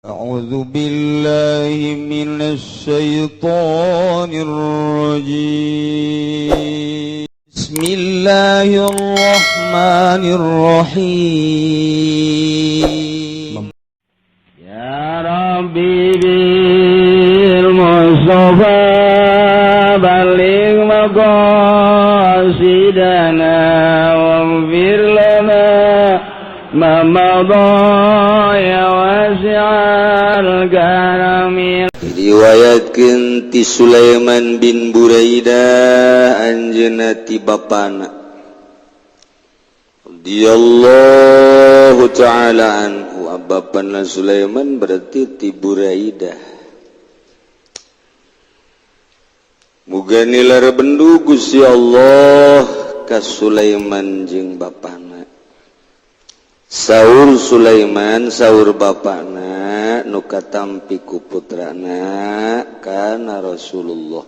أعوذ بالله من الشيطان الرجيم بسم الله الرحمن الرحيم يا ربي بالمصطفى بلغ مقاصدنا واغفر لنا ما مضى ya wasi'al karamil. Diriwayatkeun ti Sulaiman bin Buraidah anjeunna ti bapana radhiyallahu ta'ala anhu. Bapana Sulaiman berarti ti Buraidah. Muga nilar bendu Gusti Allah ka Sulaiman jeung bapana. Saur Sulaiman saur bapana nu katampi ku putrana kana Rasulullah.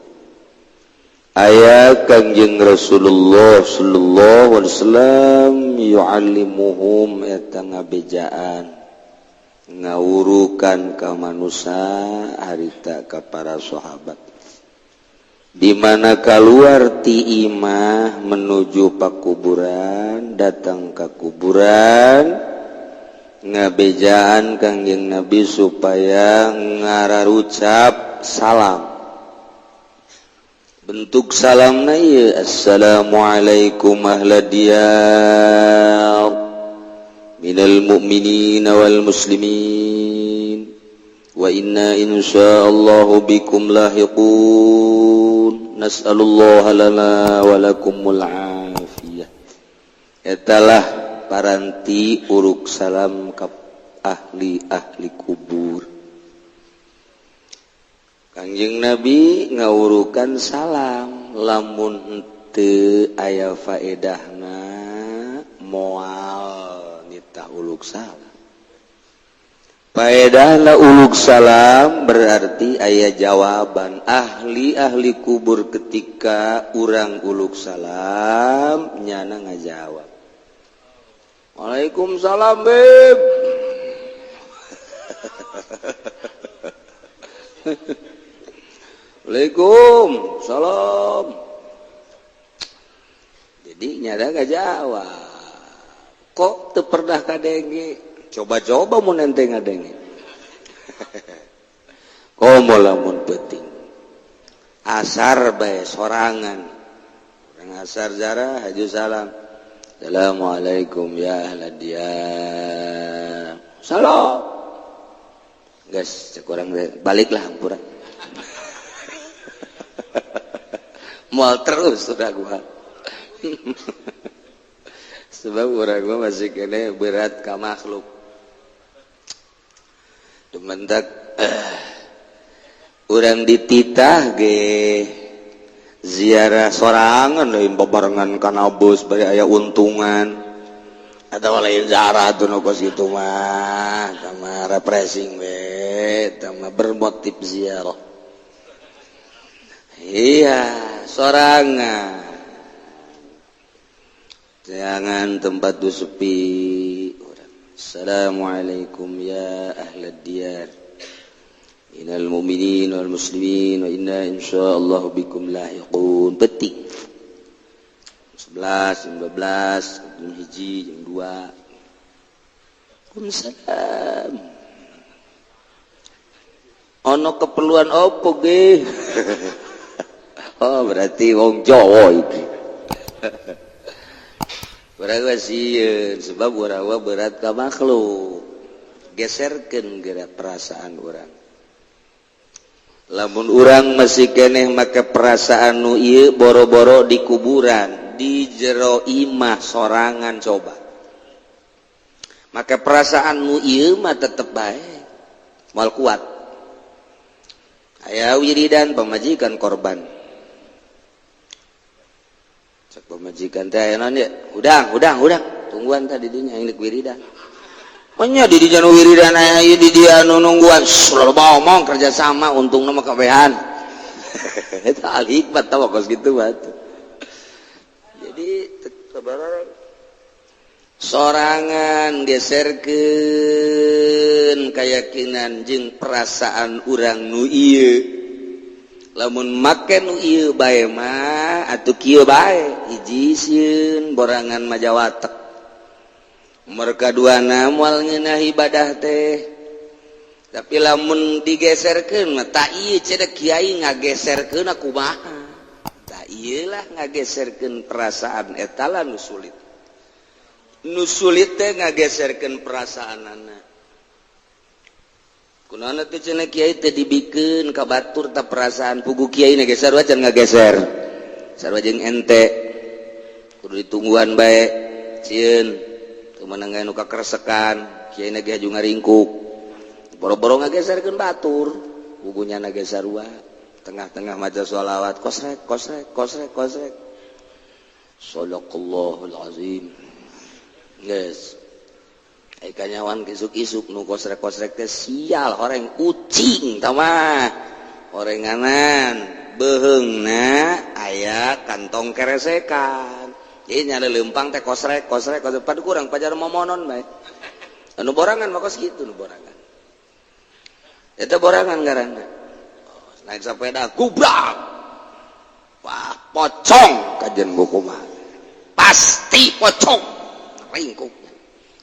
Aya Kangjeng Rasulullah sallallahu alaihi wasallam yu'allimuhum eta ngabejaan ngawurukan ka manusia harita ka para sahabat. Di mana keluar ti imah menuju pakuburan, datang ke kuburan ngabejaan Kangjeng Nabi supaya ngararucap salam. Bentuk salamna ieu assalamualaikum ahlad diyar minal mu'minina wal muslimin wa inna insyaallahu bikum lahiqun. Nas'alullah lana walakumul afiyah. Etalah paranti uruk salam ka ahli-ahli kubur. Kangjeng Nabi ngawurukan salam lamun henteu aya faedahna moal nitah uluk salam. Faedahna uluk salam berarti aya jawaban ahli-ahli kubur ketika urang uluk salam nyana ngajawab. Waalaikumsalam beb. Waalaikumsalam. Jadi nyana ngajawab. Kok teu pernah kadenge? Coba-coba mun ente ngadenge. Komo lamun penting. Asar bae sorangan. Urang asar zarah haju salam. Assalamualaikum ya ahlad diyar. Salam. Guys, cek urang baliklah hampura. Moal terus sudah gua. Sebab urang gua masih kene berat ka makhluk. Dementak urang dititah ge ziarah sorangan lain babarengan kana bos bari aya untungan atawa lain ziarah teh nu kos kitu mah tama refreshing we tama bermotif ziarah. Iya sorangan jangan tempat tu sepi. Assalamualaikum ya ahlad diyar minal mu'minin wal muslimin wa inna insyaallah bikum lahiqun. Petik 11, 15, jam 1, jam 2. Waalaikumsalam. Ono keperluan opo ge? Oh berarti wong Jawa iki. Barawa sieun sebab barawa berat ka makhluk. Geserkeun geura perasaan urang. Lamun urang masih keneh make perasaan nu ieu boro-boro di kuburan, di jero imah sorangan coba. Make perasaan nu ieu mah tetep bae. Moal kuat. Aya wiridan pamajikan korban. Cek pemajikan teh aya naon ye? Udang. Tungguan tadi dinya inglik wiridan. Nya di dinya nu wiridan aya ieu di dia nu nungguan. Loba omong kerja sama untungna mah kabehan. Eta al hikmat tah kos kitu bae. Jadi sabaraha sorangan geserkeun keyakinan jeung perasaan urang nu ieu lamun make nu ieu bae mah atuh kieu bae hiji sieun borangan majawatek nomor kaduana moal ngeunah ibadah teh tapi lamun digeserkeun mah ta ieu cenah kiai ngageserkeun kumaha ta ieu lah ngageserkeun perasaan eta lah nu sulit teh ngageserkeun perasaanana kunaon teh cenah kiai teh dibikeun ka batur ta perasaan pugu kiai na geser wae can ngageser sarua jeung ente kudu ditungguan bae cieun teu meunang anu kakresekan kiai na ge haju ngaringkuk boro-boro ngageserkeun batur pugunya na geser wae tengah-tengah maca sholawat kosrek sadaqallahul azim guys kanyawan isuk-isuk nu kosrek-kosrek teh sial orang ucing tamah orenganan beheungna aya kantong keresekan jadi nyale leumpang teh kosrek padu kurang pajar momonon bae anu borangan mah kos kitu nu borangan eta borangan ngaranna naik sepeda gubrak wah pocong kajian buku mah pasti pocong ringkuk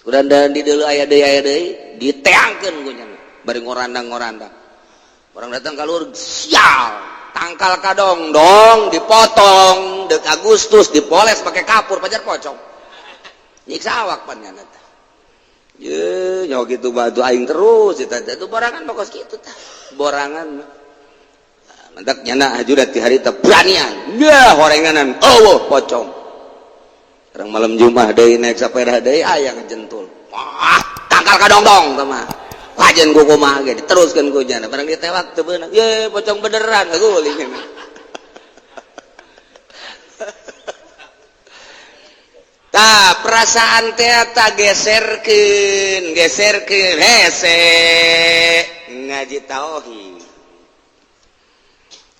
udah di dulu aya deui diteangkeun ku nya bari ngorandang-ngorandang orang datang kalur sial tangkal kadong dong dipotong dek Agustus dipoles pakai kapur pajar pocong nyiksa awak pan nya teh ye nya kitu batu aing terus eta itu borangan bakos kitu tah borangan mendak nyana hajurat ti hari teh beranian ya horenganan eueuh pocong orang malam Jumat deui naik sepeda deui aya ngejentul wah tangkal kadong-dong tah lajen ku kumaha ge diteruskeun ku nya barang ditewak teu beunang ye pocong beneran guling tah perasaan teh eta geserkeun hese ngaji tauhid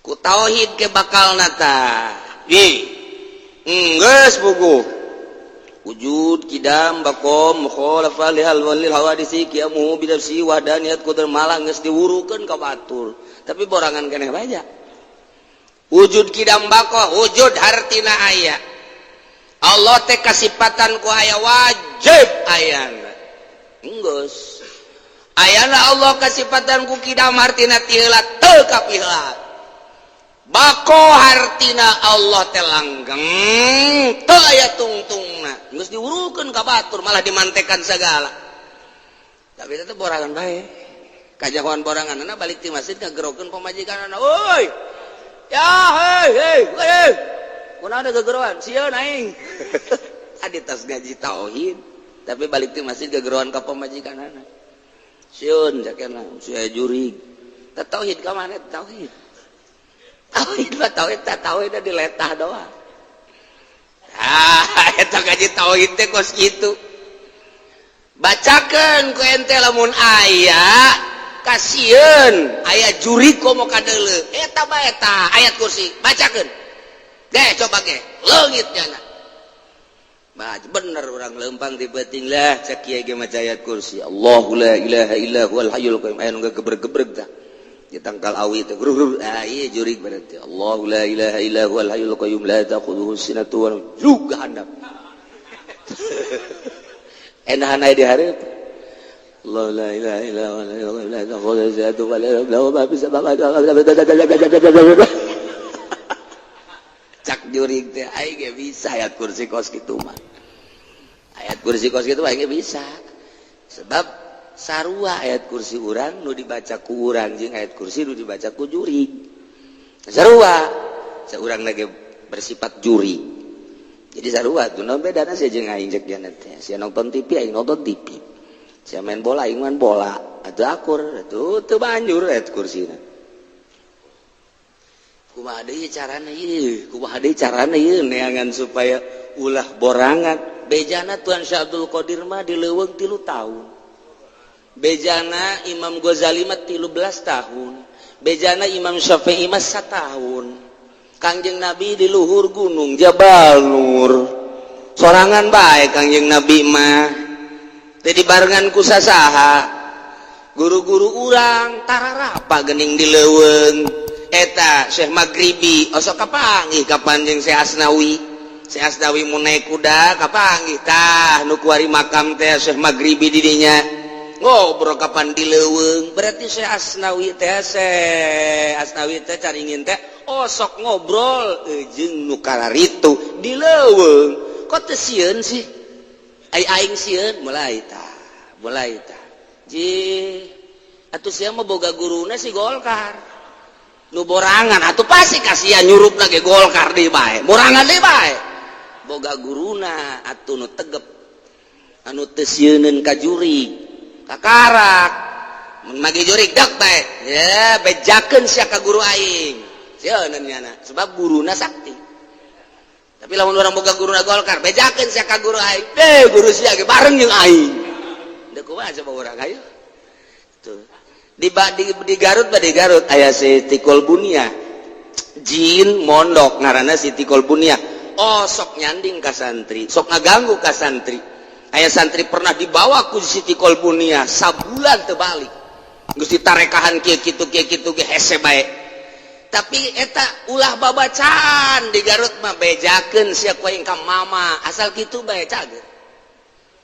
ku tauhid ke bakalna tah geus buku wujud kidam bakom mukhalafah lihal walil hawadisi qiyamu bidafsi wadaniyat qudar malang geus diwurukeun ka batur tapi borangan keneh bae wujud kidam bako wujud hartina aya Allah teh kasipatan ku aya wajib ayana geus ayana Allah kasipatan ku kidam hartina ti heula teu kapiheula bako hartina Allah teh langgeng teu aya tungtungna geus diurukeun ka batur malah dimantekan segala tapi eta borangan bae kajagoan boranganna balik ti masjid ngagerokeun pamajikanna oi ya hei kunaon ada gegeroan sieun aing adi tas ngaji tauhid tapi balik ti masjid gegeroan ka pamajikanna sieun jakena sia jurig tauhid ka mana tauhid tauhid diletah doang eta ngaji tauhid teh kos kitu bacakeun ku ente lamun aya kasieun aya juri komo kadeuleu eta bae eta ayat kursi bacakeun ge coba ge leungit nya baca bener urang leumpang di beuting lah cek kieu ge maca ayat kursi Allahu la ilaha illa huwal hayyul qayyum aya nu gebreg-gebreg tah ditangkal awi teh grur ieu jurig berarti Allahu la ilaha illa huwal hayyul qayyum la ta'khudhuhu sinatun wa nawm juga handap enahan aya di hareup Allahu la ilaha illa huwa la ta'khudhuhu sinatun wa la nawm ma fis samawati cak jurig teh aing ge bisa ayat kursi kos kitu mah ayat kursi kos kitu aing ge bisa sebab sarua ayat kursi urang nu dibaca ku urang jeung ayat kursi nu dibaca ku juri sarua saurang lagi bersifat juri jadi sarua tuh nu bedana sia jeung aing cek diana teh sia nonton TV aing nonton TV sia main bola aing main bola atuh akur atuh teu banjur ayat kursina kumaha deui carana ieu neangan supaya ulah borangan bejana Tuan Syekh Abdul Qadir mah dileuweung 3 tahun bejana Imam Ghazali mah 13 tahun bejana Imam Syafi'i mah 1 tahun Kangjeng Nabi di luhur gunung Jabal Nur sorangan baik Kangjeng Nabi mah jadi barengan ku sasaha guru-guru urang tararapa gening di leuweung eta Syekh Maghribi osok kapanggih kapan jeung Syekh Asnawi mun naik kuda kapanggih tah nu kuari makam teh Syekh Maghribi di dinya ngobrol kapan di leuweung berarti Syekh Asnawi teh caringin teh osok ngobrol jeung nu kararitu di leuweung kok teu sieun sih aing sieun mulai tah ji atuh sia mah boga guruna si Golkar nu borangan atuh pasti kasihan nyurupna ge Golkar deui bae borangan deui bae boga guruna atuh nu tegep anu teu sieuneun ka jurig ka karak mun mage jurig dak bae ya bejakeun sia ka guru aing sieuneun nya sebab guruna sakti tapi lamun orang boga guruna Golkar bejakeun sia ka guru aing guru sia ge bareng jeung aing da kumaha coba urang ayo tuh di Garut aya si Tikul Bunia jin mondok ngaranna si Tikul Bunia sok nyanding ka santri sok ngaganggu ka santri aya santri pernah dibawa ku si Tikul Bunia sabulan teu balik geus ditarekahan kieu kitu ge hese bae tapi eta ulah babacaan di Garut mah bejakeun sia ku aing ka mama asal kitu bae cager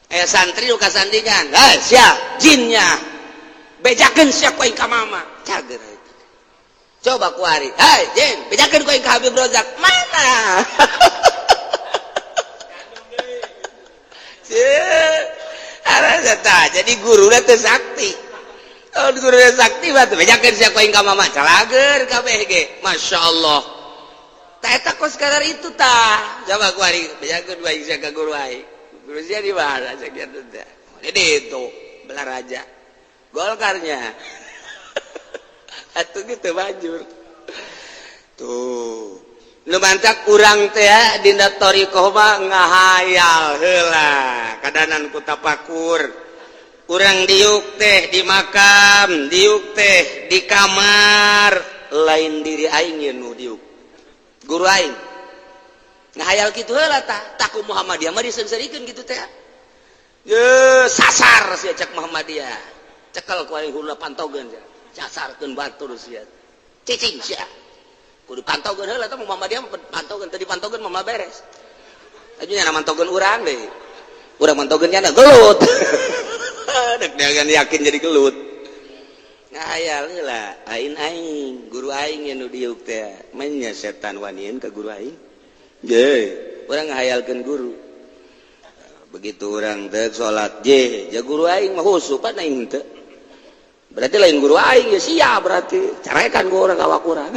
aya santri nu kasandingan sia jinnya bejakeun sia ku aing ka mama cager eta coba kuari jin bejakeun ku aing ka Habib Rozak mana jadi guruna teu sakti guruna sakti mah teu bejakeun sia ku aing ka mama calager kabeh ge masyaallah tah eta kos kadar itu tah coba kuari bejakeun ku aing sia ka guru aing guru sia di mana sia kitu teh jadi itu belah raja Golkarnya atuh gitu banjur tuh nu mantak urang teh dina thariqah mah ngahayal heula kadanan ku tapakur urang diuk teh di makam diuk teh di kamar lain diri aing ye nu diuk guru aing ngahayal kitu heula tah taku Muhammadiyah mah disengsarikeun kitu teh ye sasar sia cek Muhammadiyah cekal ku aing huruna pantogeun sia casarkeun batur sia cicing sia kudu pantogeun heula tah Muhammadiyah pantogeun teu dipantogeun mah beres ajunya mantogeun urang deui urang mantogeun nya gelut dek dengan yakin jadi gelut ngayal heula aing guru aing nu diuk teh manya setan wanieun ka guru aing ye urang ngahayalkeun guru begitu orang teh salat ja guru aing mah husu pan aing teu berarti lain guru aing ya sia berarti carekan ku urang awak urang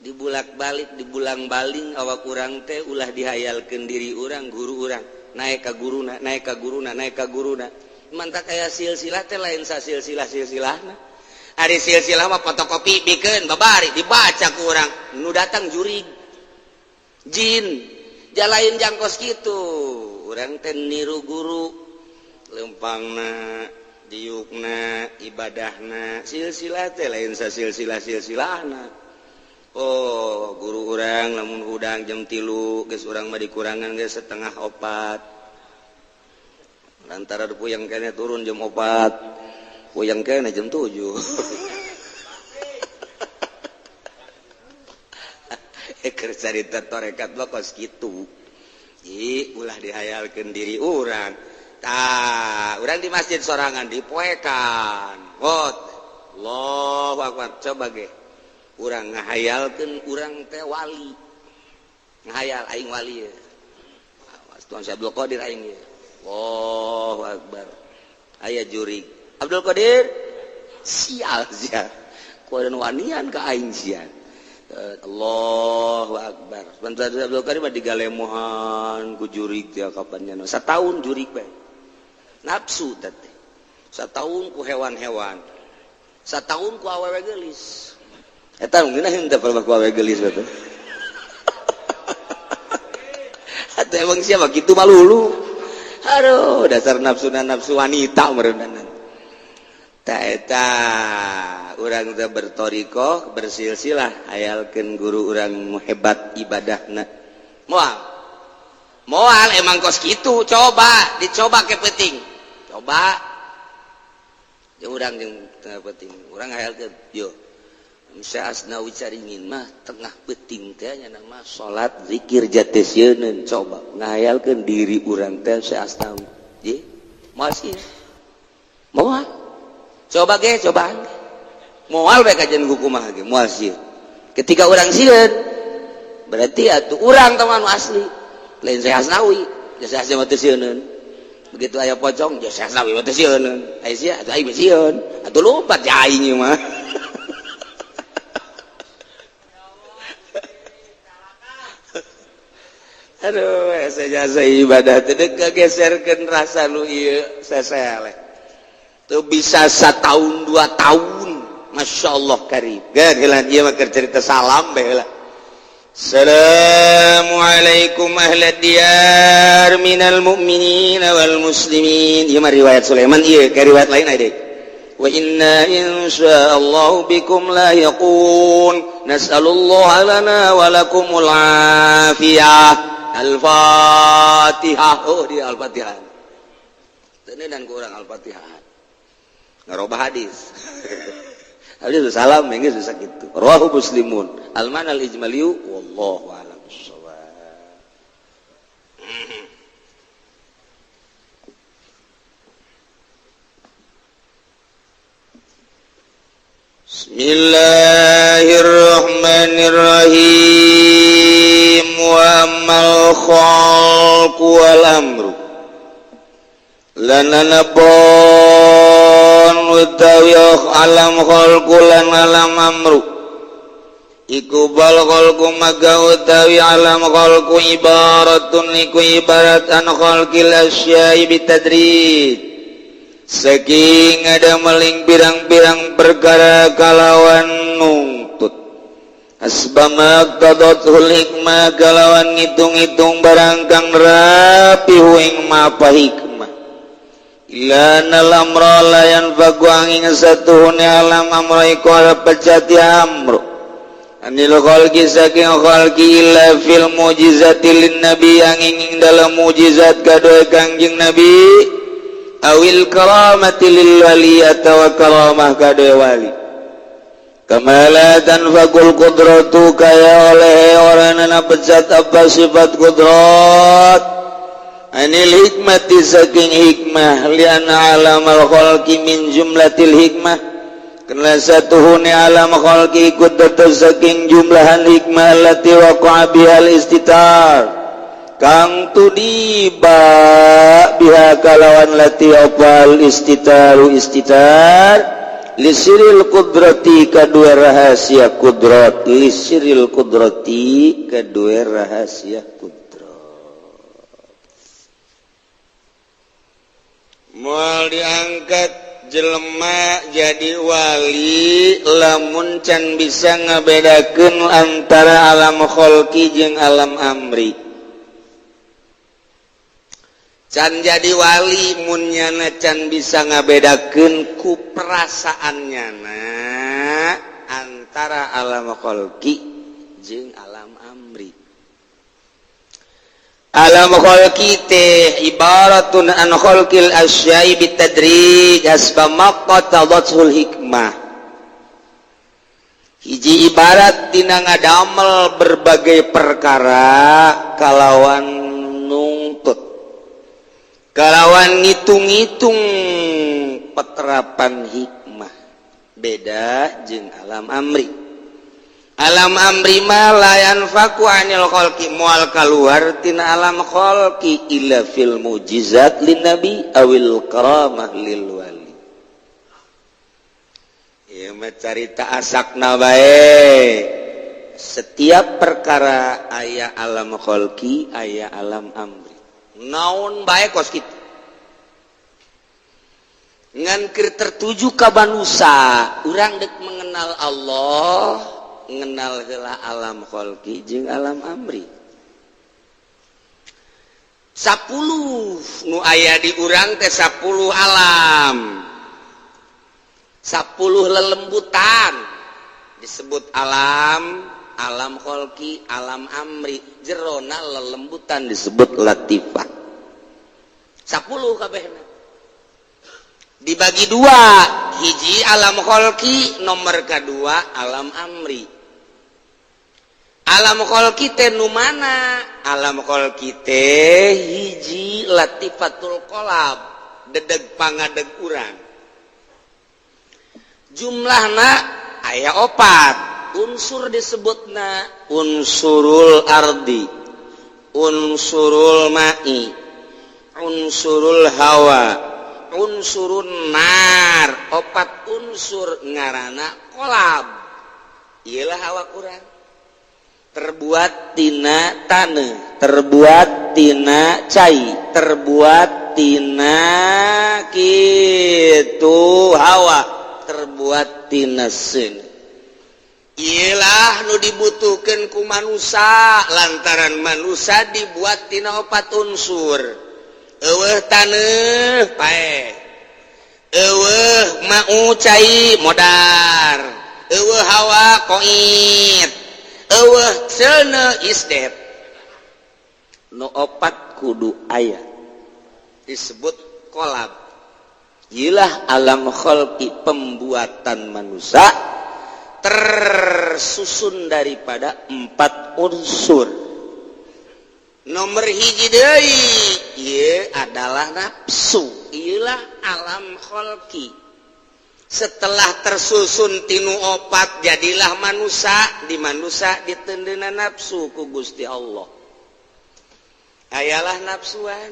dibulak-balik dibulang-baling awak urang teh ulah dihayalkeun diri urang guru urang naik ka guruna mantap kayak silsilah teh lain sa silsilah-silsilahna ari silsilah mah fotokopi bikeun babari dibaca ku urang nu datang jurig jin jalain jangkos kitu urang teh niru guru lempangna diukna ibadahna silsilah teh lain sa silsilah-silsilahna oh guru urang lamun hudang jam 3 geus urang mah dikurangan geus setengah 4 antara puyang kene turun jam 4 puyang kene jam 7 keur carita tarekat mah kos kitu ulah dihayalkeun diri urang urang di masjid sorangan dipoekan Allahu Akbar coba ge urang ngahayalkeun urang teh wali ngahayal aing wali ya Tuan Abdul Qadir aing ya Allahu Akbar aya jurig Abdul Qadir sial sia kuadan wanian ka aing sia Allahu Akbar sebentar Abdul Qadir mah digalemohan ku jurig teh kapan nya sataun jurig bae nafsu teh sataun ku hewan-hewan sataun ku awewe geulis eta mungkin henteu pernah ku awewe geulis bae atuh emang siapa kitu malulu aduh dasar nafsu wanita merendanan ta eta urang teh bertorikoh bersilsilah hayalkeun guru urang hebat ibadahna moal moal emang kos gitu dicoba ke peting coba ya urang jeung tengah peting urang hayalkeun yo Saya asnawi caringin mah tengah peting teh nya mah salat zikir jatesieun coba ngayalkeun diri urang teh saya asnawi ye masih moal coba ge cobaan moal bae kajian hukumah ge moal sieun ketika urang sieun berarti atuh urang teman asli lain saya asnawi jasa asnawi teh sieun begitu aya pocong jasa asnawi teh sieun aya sia atuh ai sieun atuh lompat ja aing mah aduh jasa ibadah teh kegeserkeun rasa nu ieu sesele tuh bisa 1 tahun 2 tahun masyaallah karim gan heula ieu mah keur cerita salam bae heula Assalamualaikum ahlad diyar minal mu'minin wal muslimin ieu mah riwayat Sulaiman ieu ka riwayat lain aya deui wa inna insyaallah bikum lahiqun nas'alullaha lana wa lakumul afiyah Al-Fatihah. Oh dia Al-Fatihah. Ini dan kurang Al-Fatihah. Ngarobah hadis. Hadis salam mengge susah gitu. Rawahu Muslimun. Al-man al-ijmaliyu wallahu a'lam bissawab. Bismillahirrahmanirrahim. Wa amal khalqu wal amru lananabon utawi alam khalqu lan alam amru iku bal khalqu maga utawi alam khalqu ibaratun iku ibarat an khalqil asya'i bitadrij saking ada meling pirang-pirang perkara kalawan nungtut asbamak tadatul hikmah kalawan ngitung-ngitung barang kang rapi huing mapa hikmah ilana lamra layan fagu angin satuhune alam amra iku ala pecati amru anil khalqi saking khalqi illa fil mujizati lin nabi angin dalam mujizat kadoe kangjeng nabi awil karamati lil wali atawa karamah kadoe wali kamalatan fakul kudratu kaya oleh orang nana pecat apa sifat kudrat anil hikmati saking hikmah liana alam al-khalqi min jumlatil hikmah karena satuhuni alam khalqi ikut tetap saking jumlahan hikmah lati waqa'a bihal istitar kang tudiba biha kalawan lati opal istitaru istitar lisiril kudrati kedua rahasia kudrat lisiril kudrati kedua rahasia kudrat moal diangkat jelema jadi wali lamun can bisa ngabedakeun antara alam khalqi jeung alam amri can jadi wali mun nyana can bisa ngabedakeun ku perasaannya antara alam khalqi jeung alam amri alam khalqi teh ibaratun an khalqil asya'i bitadrij asbama qatadatul hikmah hiji ibarat tina ngadamel berbagai perkara kalawan kalawan ngitung-ngitung peterapan hikmah beda jeung alam amri mah layan faku anil khalqi mual kaluar tina alam khalqi illa fil mujizat lin nabi awil karamah lil wali ieu mah carita asakna bae setiap perkara aya alam khalqi aya alam amri naon bae kos kitu ngan keur tertuju ka manusia urang dek mengenal Allah mengenal heula alam khalqi jeung alam amri 10 nu aya di urang teh 10 alam 10 lelembutan disebut alam alam kholqi, alam amri, jerona lelembutan disebut latifah. 10 kabehna. Dibagi 2, hiji alam kholqi, nomor kedua alam amri. Alam kholqi teh nu mana? Alam kholqi teh hiji latifatul qalab, dedeg pangadeg urang. Jumlahna aya 4, unsur disebutna unsurul ardi, unsurul ma'i, unsurul hawa, unsurun nar. 4 unsur ngaranna qalab. Iyalah awak urang terbuat tina taneuh, terbuat tina cai, terbuat tina kitu hawa, terbuat tina seun. Iyalah nu dibutuhkeun ku manusia lantaran manusia dibuat tina 4 unsur. Eueuh taneuh pae, eueuh mau cai modar, eueuh hawa koit, eueuh seuneu isdet. Nu 4 kudu aya disebut qalab. Iyalah alam kholqi, pembuatan manusia tersusun daripada 4 unsur. Nomor hiji deui ieu adalah nafsu. Iyalah alam kholqi. Setelah tersusun tinu 4 jadilah manusia. Di manusia ditendeuna nafsu ku Gusti Allah. Ayalah nafsuan.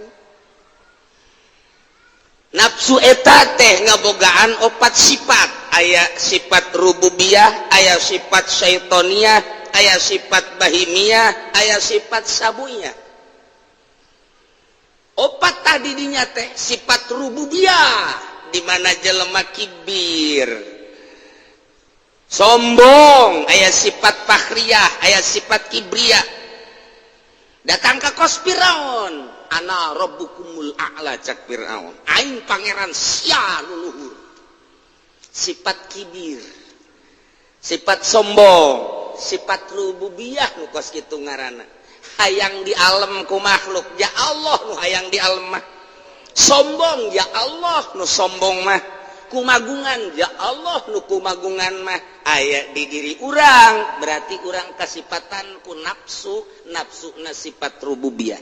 Nafsu eta teh ngabogaan 4 sifat. Aya sifat rububiyah, aya sifat syaitoniyah, aya sifat bahimiyah, aya sifat sabuyah. 4 tadi dinya teh sifat rububiyah, di mana jelema kibir, sombong, aya sifat fakhriyah, aya sifat kibriyah. Datang ke kos Firaun, ana rabbukumul a'la, cak Firaun, aing pangeran sia nu luhur. Sifat kibir, sifat sombong, sifat rububiyah nu kos kitu ngaranna. Hayang di alam ku makhluk, ya Allah nu hayang di alam mah. Sombong, ya Allah nu sombong mah. Kumagungan, ya Allah nu kumagungan mah. Aya di diri urang, berarti urang kasifatan ku nafsu, nafsuna sifat rububiyah.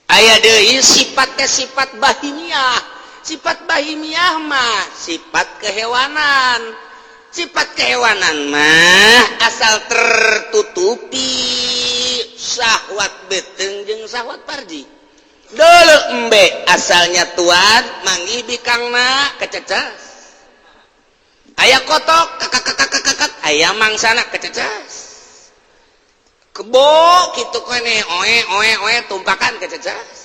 Aya deui sifatnya sifat bahimiyah. Sifat bahimiyah mah sifat kehewanan. Sifat kehewanan mah asal tertutupi syahwat beteng jeung syahwat farji. Deuleu embe asalnya tuan manggih bikangna kececas. Aya kotok kakak aya mangsana kececas. Kebo kitu kene oe tumpakan kececas.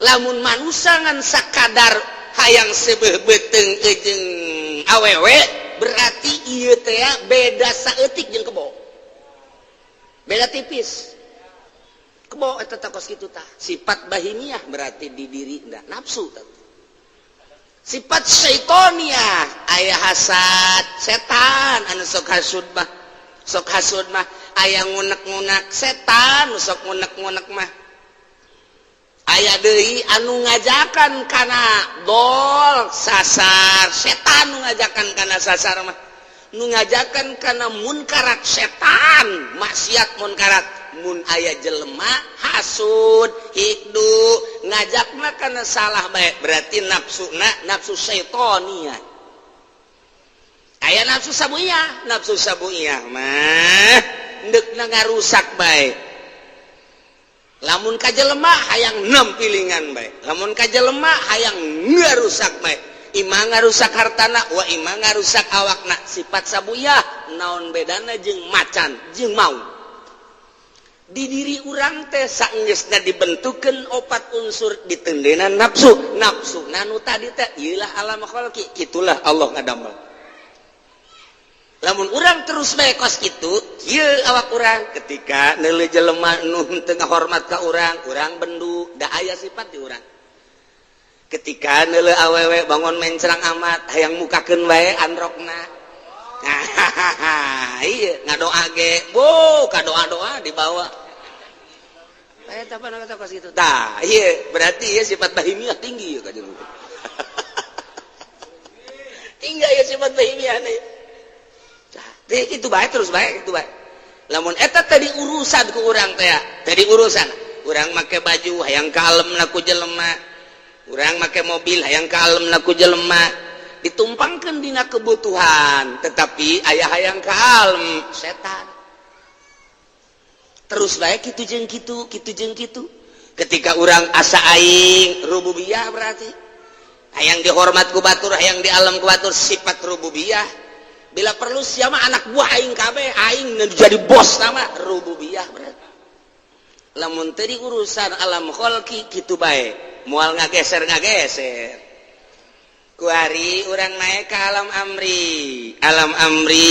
Lamun manusia ngan sakadar hayang sebeuh beteng jeung awewe berarti ieu teh beda saeutik jeung kebo. Beda tipis. Kebo eta takos kitu tah. Sifat bahimiyah berarti di diri nda nafsu tah. Sifat syaitoniyah aya hasad setan anu sok hasud mah. Sok hasud mah aya ngunek-ngunek setan nu sok ngunek-ngunek mah. Aya deui anu ngajakan kana dol sasar setan, nu ngajakan kana sasar mah nu ngajakan kana munkarat setan, maksiat munkarat. Mun aya jelema hasud hikdu ngajakna kana salah bae berarti nafsuna nafsu syaitoniyah. Aya nafsu sabuyah mah deukna ngarusak bae. Lamun ka jelema hayang nempilingan bae, lamun ka jelema hayang ngarusak bae. Imah ngarusak hartana, wa imah ngarusak awakna. Sifat sabuyah naon bedana jeung macan jeung mau. Di diri urang teh saenggeusna dibentukeun 4 unsur ditendena nafsu. Nafsu nanu tadi teh ieulah alam kholqi, kitulah Allah ngadamel. Lamun urang terus bae kos kitu, ieu awak urang ketika neuleuh jelema nu teu ngahormat ka urang, urang bendu, da aya sifat di urang. Ketika neuleuh awewe bangun mencrang amat, hayang mukakeun wae androkna. iya ngadoa ge kadoa dibawa apa kata kos gitu iya berarti ya sifat bahimiah tinggi ya kajian tinggal ya sifat bahimiah nih itu baik terus baik itu baik lamun eta tadi urusan ku urang teh tadi urusan urang make baju hayang kalem laku jelema urang make mobil hayang kalem laku jelema ditumpangkan dina kebutuhan tetapi ayah hayang kalem setan terus baik kitu jeung kitu ketika urang asa aing rububiyah berarti hayang dihormat ku batur hayang di alam ku batur sifat rububiyah bila perlu siapa anak buah aing kabeh aing jadi bos nama rububiyah berarti lamun tadi urusan alam kholqi kitu bae moal ngageser kuari urang naik ke alam amri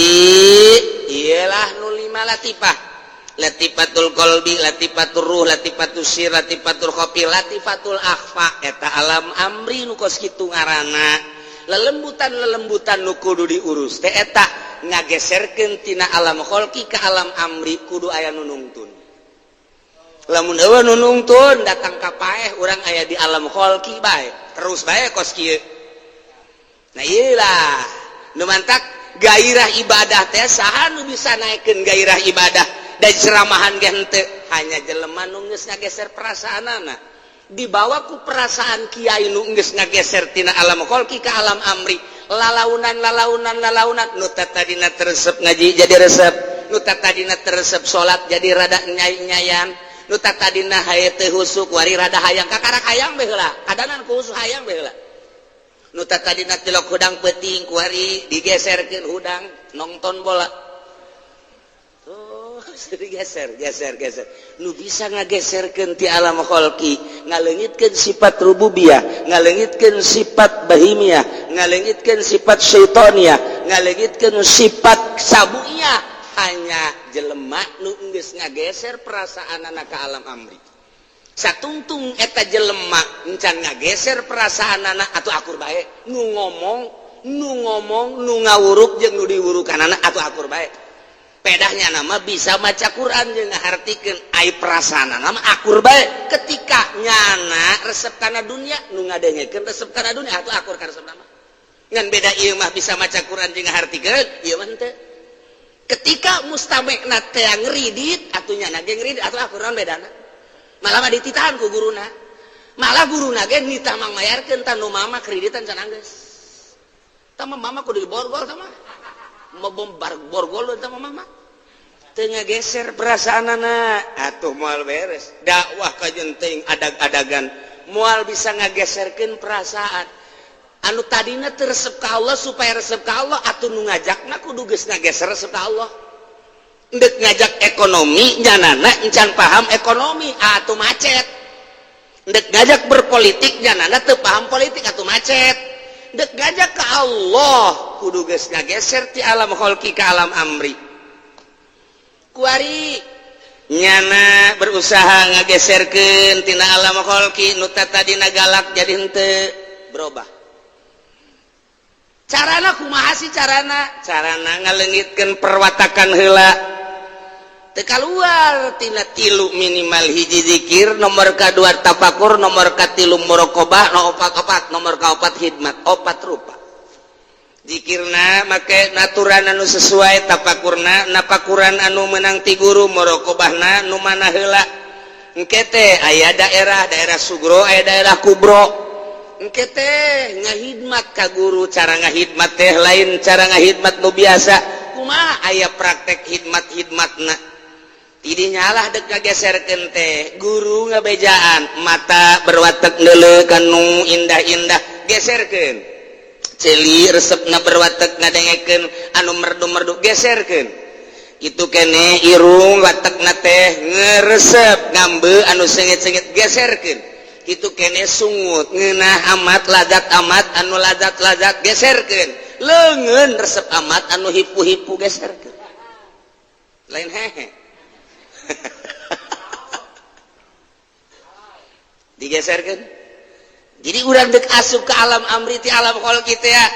ialah nu 5 latifah latifatul qalbi latifatul ruh latifatul sir latifatul khofi latifatul akhfa eta alam amri nu kos kitu ngaranna lelembutan nu kudu diurus teh eta ngageserkeun tina alam kholqi ka alam amri kudu aya nu nungtun lamun eueuh nu nungtun datang ka paeh urang aya di alam kholqi bae terus bae kos kieu. Nah iyalah nu mantak gairah ibadah teh saha nu bisa naikeun gairah ibadah dan ceramahan ge henteu hanya jelema nu geus ngageser perasaanana dibawa ku perasaan kiai nu geus ngageser tina alam kholqi ka alam amri lalaunan nu tadina teresep ngaji jadi resep nu tadina teresep salat jadi rada nyai-nyayan nu tadina haye teu husuk wari rada hayang kakarak hayang bae heula kadanan ku husuk hayang bae heula nu tadina tilok hudang peuting kuari digeserkeun hudang nonton bola tuh digeser nu bisa ngageserkeun ti alam kholqi ngaleungitkeun sifat rububiyah ngaleungitkeun sifat bahimiyah ngaleungitkeun sifat syaitoniyah ngaleungitkeun sifat sabuiyah hanya jelema nu geus ngageser perasaanana ka alam amri satungtung eta jelema encan ngageser perasaan anak atau akur bae nu ngomong nu ngawuruk jeung nu diwurukanana atau akur bae pedahnya nama bisa maca Quran jeung ngahartikeun ai perasaan nama akur bae ketika nyana resep kana dunia nu ngadengekeun resep kana dunia atau akur ka resep nama ngan beda ieu mah bisa maca Quran jeung ngahartikeun ieu mah teu ketika mustamekna teh ngridit atuh nyana ge ngridit atau akur naon bedana malah mah dititahan ku guruna malah guruna ge nita mangmayarkeun tanu mama kreditan can anggeus tama mama kudu diborgol tama membombar borgol tama mama teu ngageser perasaanana atuh moal beres dakwah ka jenting adag-adagan moal bisa ngageserkeun perasaan anu tadina teu resep ka Allah supaya resep ka Allah atuh nu ngajakna kudu geus ngageser resep ka Allah ndek ngajak ekonomi nyanana encan paham ekonomi atuh macet ndek ngajak berpolitik nyanana teu paham politik atuh macet ndek ngajak ke Allah kudu geus ngageser ti alam kholqi ka alam amri kuari nyana berusaha ngageserkeun tina alam kholqi nu tadina galak jadi henteu berubah carana kumaha sih carana ngaleungitkeun perwatakan heula teu kaluar tina 3 minimal hiji zikir nomor kadua tafakur nomor katilu muraqabah nomor kaopat khidmat 4 rupa zikirna make naturan anu sesuai tafakurna napakuran anu meunang ti guru muraqabahna nu mana heula engke teh aya daerah sugro aya daerah kubro engke teh ngahidmat ka guru cara ngahidmat teh lain cara ngahidmat nu biasa kumaha aya praktek hidmatna tidinya lah dek ngageserkeun teh guru ngabejaan mata berwatek neuleuh kanu indah-indah geserkeun celi resepna berwatek ngadengekeun anu merdu-merdu geserkeun itu kene irung watekna teh ngeresep ngambeu anu sengit-sengit geserkeun itu kene sungut ngeunah amat anu lazat geserkeun leungeun resep amat anu hipu-hipu geserkeun lain hehe digeserkan jadi urang dek asup ke alam amri ti alam kholqi teh ya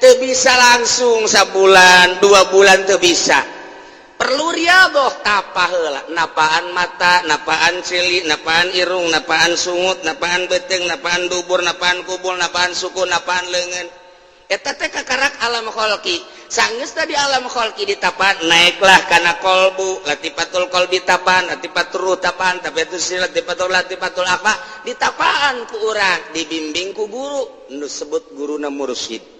teu bisa langsung sabulan 2 bulan teu bisa perlu riadoh tapa heula napaan mata napaan cili napaan irung napaan sungut napaan beteng napaan dubur napaan kubul napaan suku napaan leungeun eta teh kakarak alam kholqi sanggeus tadi alam kholqi ditapaan naiklah kana kolbu latifatul qalbi tapaan latifatul ruh tapaan latifatul apa ditapaan ku urang dibimbing ku guru nu sebut guruna mursyid.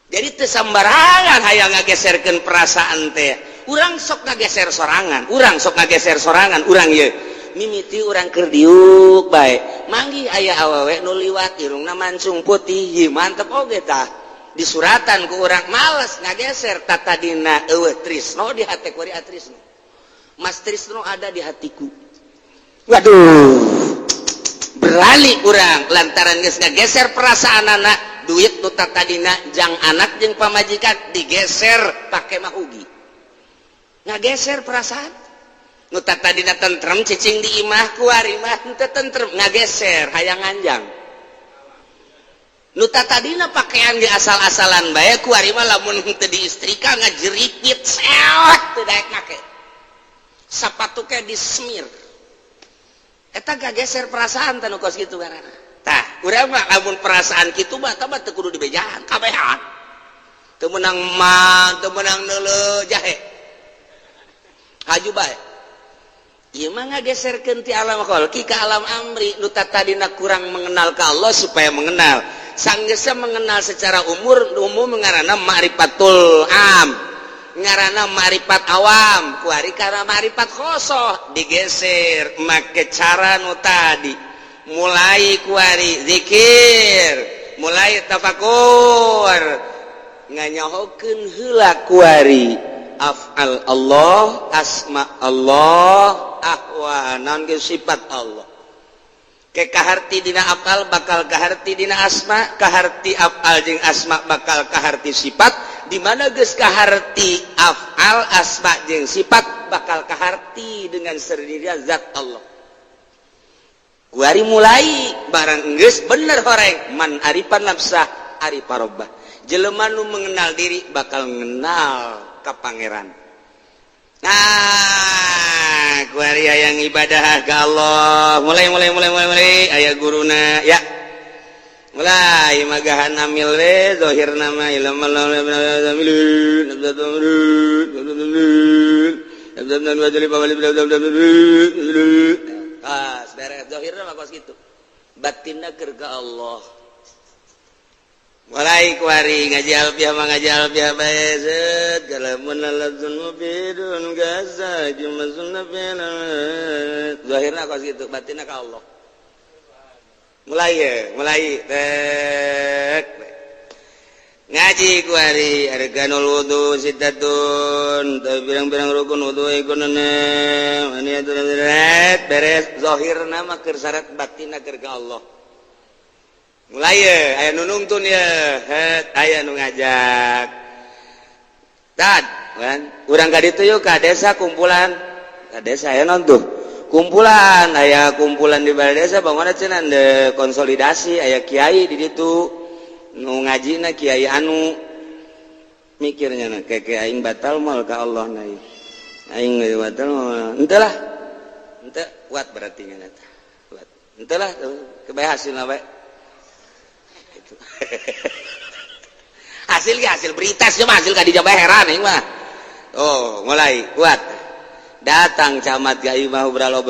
Jadi teu sambarangan hayang ngageserkeun perasaan teh. Urang sok ngageser sorangan, urang ye. Mimiti urang keur diuk bae. Manggi aya awewe nu liwat irungna mancung putih, ye mantep oge tah. Di suratan ku urang males ngageser tatadina eueuh trisno di hate ku ari atrisno. Mas Trisno ada di hatiku. Waduh. Berani urang lantaran geus ngageser perasaan anak duit nu tadina jang anak jeung pamajikan digeser pake mahugi ngageser perasaan nu tadina tentrem cicing di imah kuari mah teu tentrem ngageser hayang anjang nu tadina pakaian di asal-asalan bae kuari mah lamun teu diistrika ngajeripit sewet teu daek make sapatu ke dismir eta ngageser perasaan teh nu kos kitu garana. Tah, urang mah lamun perasaan kitu mah tah teu kudu dibejahan, kabehan. Teu meunang mah, teu meunang neuleuh jahe. Haju bae. Ieu mah ngageserkeun ti alam kholqi ka alam amri, nu tadina kurang mengenal ka Allah supaya mengenal. Sanggeusna mengenal secara umum ngaranna ma'rifatul am. Ngaranna ma'rifat awam, kuari kana ma'rifat khosoh digeser make cara nu tadi. Mulai kuari zikir mulai tafakur nganyahokeun heula kuari af'al Allah asma Allah ahwanan ge sifat Allah ke kaharti dina af'al bakal kaharti dina asma kaharti af'al jeung asma bakal kaharti sifat di mana geus kaharti af'al asma jeung sifat bakal kaharti dengan sendirinya zat Allah. Kuari mulai barang geus bener horeng man arifan nafsah arifa rabbah jelema nu mengenal diri bakal mengenal ka pangeran. Nah kuari hayang ibadah ka Allah mulai aya guruna ya mulai magahan amil we zahirna ma ilmal beres zahirna mah kos kitu batinna keur ka Allah mulai kuari ngaji alfiah bae set kalamun ladzun mubidun gaza jumasunna fil zahirna kos kitu batinna ka Allah mulai tek ngaji kuari arkanul wudu sitatun birang-birang rukun wudu ikunana maniatul beres zahirna mah keur syarat batinna keur ka Allah mulai aya nu nungtun ye aya nu ngajak tad kan urang ka ditu yeuh ka desa kumpulan ka desa aya non tuh kumpulan aya kumpulan di balai desa bangunna cenah de konsolidasi aya kiai di ditu nu ngajina kiai anu mikirnya na kayak aing batal mal ka Allah na aing batal mal henteu lah henteu kuat berarti ngana teh kuat henteu lah kebae hasilna bae gitu hasil berita sih mah hasil ka dijaba heran aing mah oh mulai kuat datang camat ka imah obrol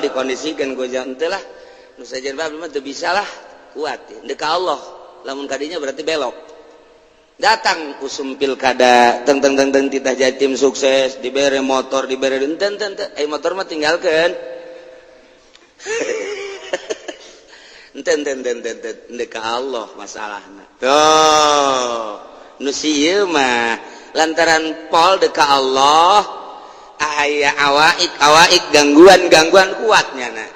dikondisikeun ku jam henteu lah nu sajen bae mah teu bisa lah kuat ya. Ka Allah lamun kadinya berarti belok datang usum pilkada teng titah Jatim sukses dibere motor dibere enten motor mah tinggalkan enten ka Allah masalahna tuh nu sieu mah lantaran pol deka Allah aya awaik gangguan kuatnya na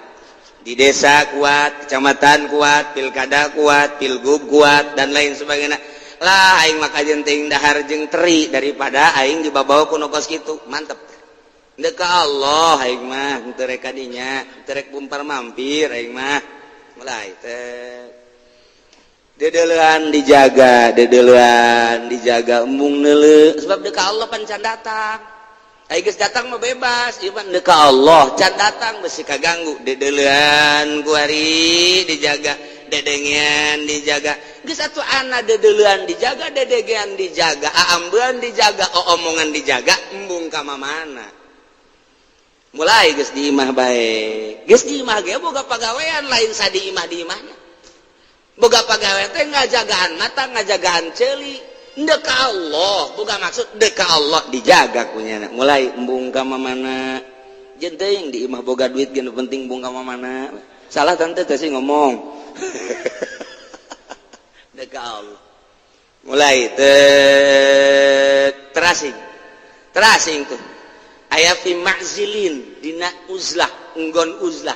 di desa kuat, kecamatan kuat, pilkada kuat, pilgub kuat dan lain sebagainya. Lah aing maka jenting dahar jeung teri daripada aing dibabawa ku nokos kitu. Mantep. Deu ka Allah aing mah teu rek kadinya, teu rek bumpar mampir aing mah. Mulai teh. Dedeluan dijaga embung neule sebab deuk ka Allah pan can datang. Ai geus datang mah bebas, ieu mah deuk ka Allah can datang besi kaganggu. Dedeluan ku ari dijaga, dedengean dijaga. Geus atuh ana dedeluan dijaga, dedegean dijaga, aambeun dijaga, omongan dijaga, embung ka mana. Mulai geus di imah bae. Geus di imah ge boga pagawean lain sadi imah di imahnya. Boga pagawean teh ngajagaan mata, ngajagaan ceuli. Deuk ka Allah, boga maksud deuk ka Allah dijaga kunyana. Mulai embung ka mana. Jeung teuing di imah boga duit ge nu penting embung ka mana. Salah tante teh sih ngomong. Deuk ka Allah. Mulai terasing tuh. Aya fi ma'zilin dina uzlah, enggon uzlah.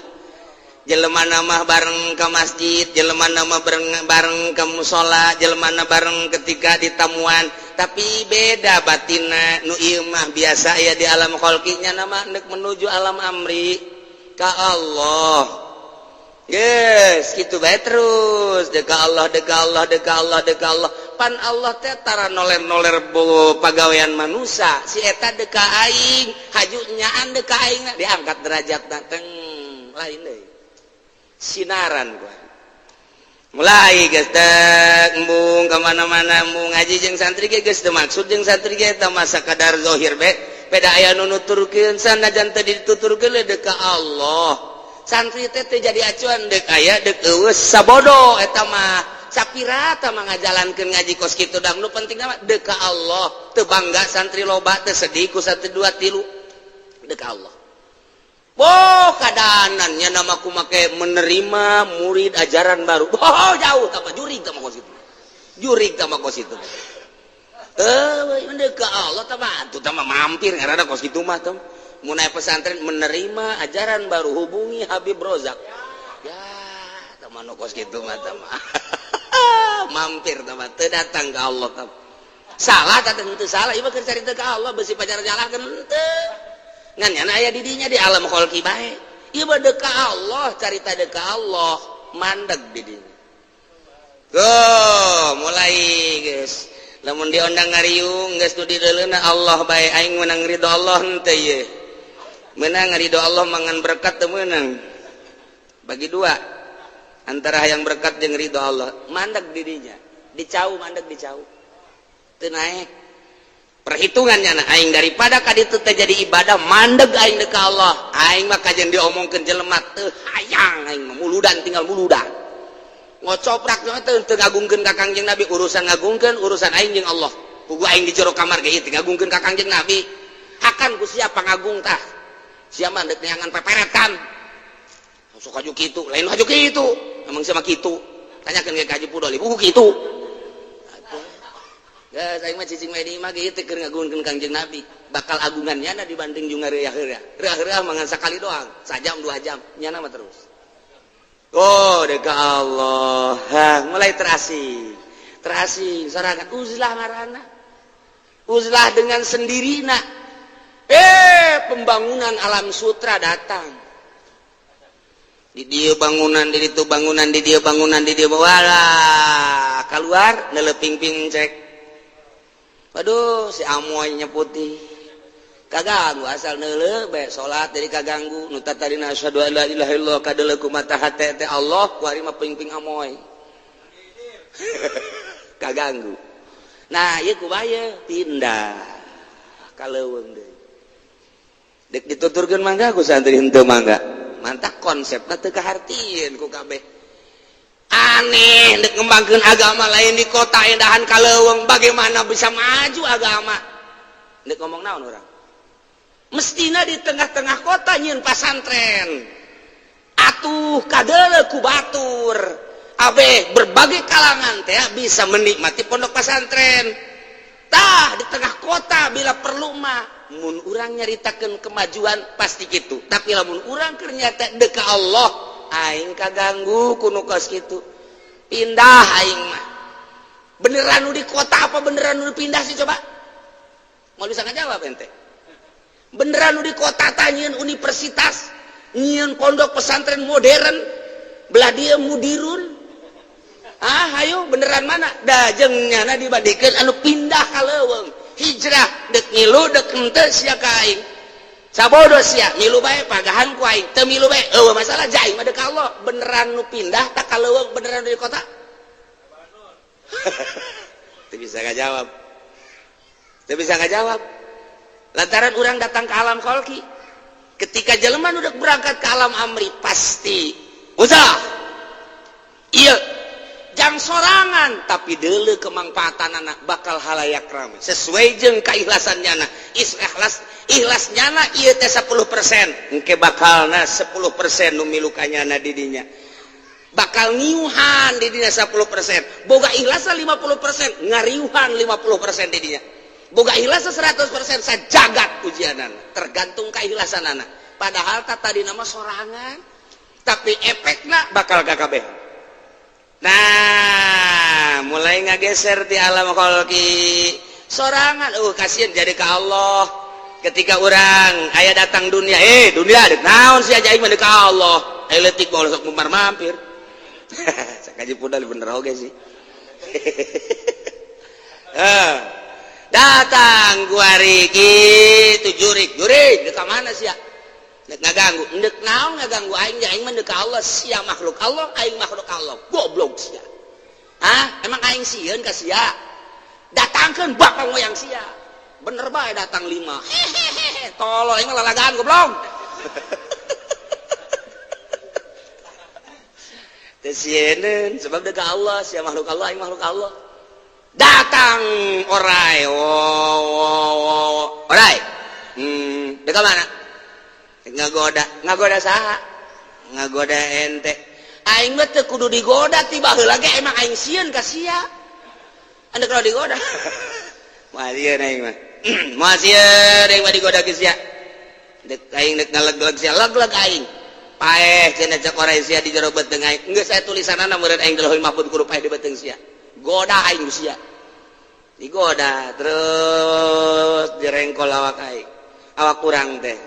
Jelema mah bareng ke masjid, jelema mah bareng ke musola, jelema bareng ketika ditamuan, tapi beda batinna. Nu ieu mah biasa ya di alam khalqinya nama neuk menuju alam amri ka Allah. Yes, kitu bae terus deuk ka Allah, deuk ka Allah, deuk ka Allah, deuk ka Allah. Pan Allah teh tara noler-noler pagawean manusia. Si eta deuk ka aing, haju nyaan deuk ka aing diangkat derajatna teng lain deui. Sinaran gua mulai geus teh embung ka mana-mana embung ngaji jeung santri ge geus teu maksud jeung santri ge eta mah sakadar zahir be beda aya nu nuturkeun sanajan teu dituturkeun deuk ka Allah santri teh teu jadi acuan deuk aya deuk eueus sabodo eta mah sapira tah mah ngajalankeun ngaji kos kitu dang nu penting mah deuk ka Allah teu bangga santri loba teu sedih ku 1 2 3 deuk ka Allah. Kadaanannya namaku make menerima murid ajaran baru. Jauh tambah jurig tambah kos itu. Jurig tambah kos itu. Deuk ka Allah tambah mampir ngaranna kos kitu mah teh. Mun aya pesantren menerima ajaran baru hubungi Habib Rozak. Ya, tambah nu kos kitu mah teh. Mampir tambah teu datang ka Allah teh. Salah tah teu salah, ieu mah keur carita ka Allah besi pacar nyalahkeun teu. Ngan nyana aya di dinya di alam khalqi bae. Ieu mah deuk ka Allah, carita deuk ka Allah, mandeg di dinya. Mulai geus. Lamun diondang ngariung geus nu direuleuna Allah bae aing menang ridho Allah henteu ye. Menang ridho Allah mangan berkat teu meunang. Bagi dua antara hayang berkat jeung ridho Allah, mandeg di dinya. Dicau mandeg dicau. Teu naek. Perhitungannya aing daripada kaditu teh jadi ibadah mandeg aing deuk ka Allah aing mah kajen diomongkeun jelema teu hayang aing mah muludan tinggal muludan ngocoprak teh teu ngagungkeun ka Kangjeng Nabi urusan ngagungkeun urusan aing jeung Allah pugu aing di jero kamar ge ieu ngagungkeun ka Kangjeng Nabi akan ku siapa ngagung tah sia mah deuk neangan peperetan sok haju kitu lain haju kitu emang sia mah kitu tanyakeun ge ka Haji Pudoli buku kitu. Ya, saya mah cicing mah di imah ge teh keur ngagunkeun Kangjeng Nabi. Bakal agungannya na dibanding jeung ngareah-reah. Reah-reah mangan sakali doang, sajam 2 jam, nyana mah terus. Deuk ka Allah. Mulai terasing. Terasing sorangan uzlah ngaranna. Uzlah dengan sendirina. Pembangunan alam sutra datang. Di dieu bangunan, di ditu bangunan, di dieu bangunan, di dieu walah. Keluar neuleuping-ping cek. Waduh, si amoy nyeputi. Kaganggu asal neuleuh bae salat jadi kaganggu. Nu tatarina asyhadu an la ilaha illallah kadeuleuk kumaha hate teh Allah, ku ari mah ping-ping amoy. Kaganggu. Nah, ieu kubaya pindah ka leuweung deui. Dek dituturkeun mangga ku santri henteu mangga. Mantap konsepna teu kahartieun ku kabeh. Aneh dek ngembangkeun agama lain di kota endahan ka leuweung bagaimana bisa maju agama dek ngomong naon urang mestina di tengah-tengah kota nyieun pasantren atuh kadeuleu ku batur abeh berbagai kalangan teh bisa menikmati pondok pesantren tah di tengah kota bila perlu mah mun urang nyaritakeun kemajuan pasti kitu tapi lamun urang keur nyata deuk ka Allah aing kaganggu kuno kos kitu pindah aing mah beneran nu di kota apa beneran nu pindah sih coba mau bisa ngajawab ente beneran nu di kota tanyieun universitas nyieun pondok pesantren modern belah dia mudirun Hayo beneran mana dajengnya dibandingkan anu pindah ka leuweung hijrah dek ngilu dek henteu sia ka aing sabodo sia ngilu bae pagahan ku aing teu milu bae eueuh masalah jaing mah dek Allah beneran nu pindah tak ka leuweung beneran di kota teu bisa ngajawab lantaran urang datang ke alam kholqi ketika jelema nu dek berangkat ke alam amri pasti usah ieu jang sorangan tapi deuleu kemanfaatan anak bakal halayak rame sesuai jeung kaikhlasannya na ikhlasnya na ieu teh 10% engke bakalna 10% nu milukanya di dinya bakal ngiuhan di dinya 10% boga ikhlasna 50% ngariuhan 50% di dinya boga ikhlasna 100% sajagat ujianana tergantung keikhlasanana padahal tadi nama sorangan tapi efekna bakal kakabeh. Nah, mulai ngageser di alam kholqi sorangan, kasihan jadi ke Allah. Ketika orang aya datang dunia, dunia dek naon sih aja aing mah ka Allah. Leutik bae sok mumar mampir. Sakaji pudal bener oge sih. Datang guari kitu jurik dek ka mana sih ya? Dek ngaganggu, dek naon ngaganggu aing mah dek ka Allah sia makhluk Allah, aing makhluk Allah. Goblok sia. Emang aing sieun ka sia? Datangkeun bapak moyang sia. Bener bae datang 5. Hehehe, tolol aing mah lalagaan goblok. Teu sieun sebab dek ka Allah sia makhluk Allah, aing makhluk Allah. Datang orai. Orai. Dek ka mana? ngagoda saha ngagoda ente aing mah teu kudu digoda tiba heula ge emang aing sieun ka sia anda kalau digoda moal sieun aing mah moal sieun aing mah digoda ke sia dek aing dek ngaleg-leg sia leg-leg aing paeh cenah cek orangnya sia di jero beuteung aing geus saya tulisanana meureun aing Lauhul Mahfuz kudu paeh di beuteung sia goda aing sia digoda terus direngkol awak aing awak kurang teh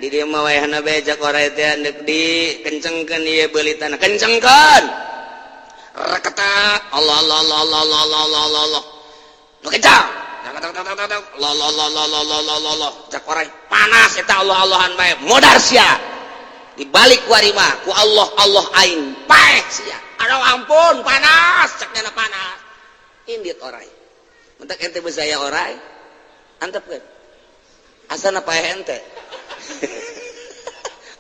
di dia mah wayahna becak orangnya teh andek dikencengkeun ieu beulitana kencengkeun rakata Allah nu kencang Allah cak orangnya panas eta Allah-Allahan bae modar sia dibalik kuari mah ku Allah aing paeh sia aduh ampun panas cakna panas indit orangnya mentak ente beusaya orangnya antepkeun asana paeh ente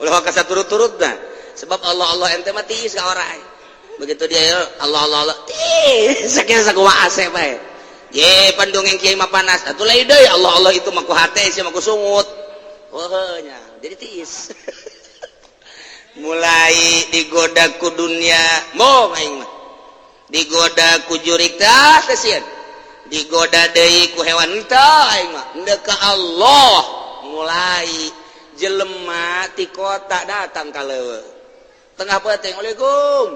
ulah ka turut-turut dah sebab Allah ente mah tiis ka orang begitu dia Allah tiis sakieu sakumaha ase bae ye pandongeng kiai mah panas atuh lain deui Allah itu mah ku hate sia mah ku sungut nya jadi tiis mulai digoda ku dunia moh aing mah digoda ku jurik tah sieun digoda deui ku hewan teh aing mah endeu ka Allah mulai jelema ti kota datang ka leuweung tengah peuting Waalaikum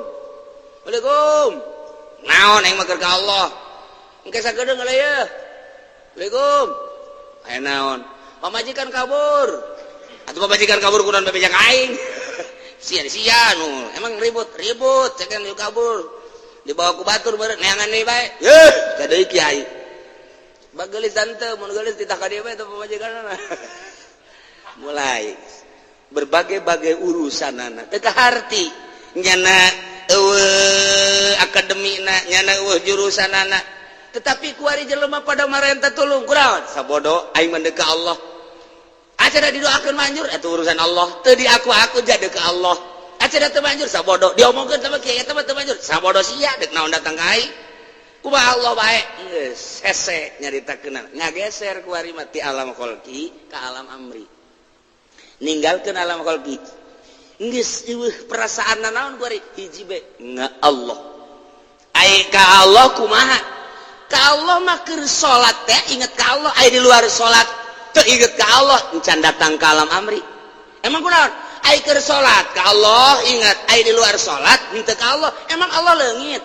naon aing mah keur ka Allah engke sagedeung ngaleuyeuh Waalaikum aya naon pamajikan kabur atuh pamajikan kabur kunaon babejak aing sia nu emang ribut cekan lu kabur dibawa ku batur beureun neangan deui bae yeuh ka deui kiai bagelis tante mun geulis ditah ka dieu bae teu pamajikanna mulai berbagai-bagai urusan anak teu kaharti nyana akademina nyana jurusan anak tetapi kuari jelema pada marenta tulung kunaon sabodo aing mah ka Allah acara didoakeun manjur eta urusan Allah teu diaku-aku jadi ka Allah acara teu manjur sabodo diomongkeun sama kiai eta mah teu manjur sabodo sia deuk naon datang ka aing kumaha Allah bae geus hese nyaritakeun ngageser kuari mah ti alam kholqi ka alam amri ninggalkeun alam kholqi geus eueuh perasaanna naon kuari hiji bae Allah ai ka Allah kumaha ka Allah mah keur salat teh inget ka Allah ai di luar salat teu inget ka Allah encan datang ka alam amri emang kunaon ai keur salat ka Allah ingat ai di luar salat henteu ka Allah emang Allah leungit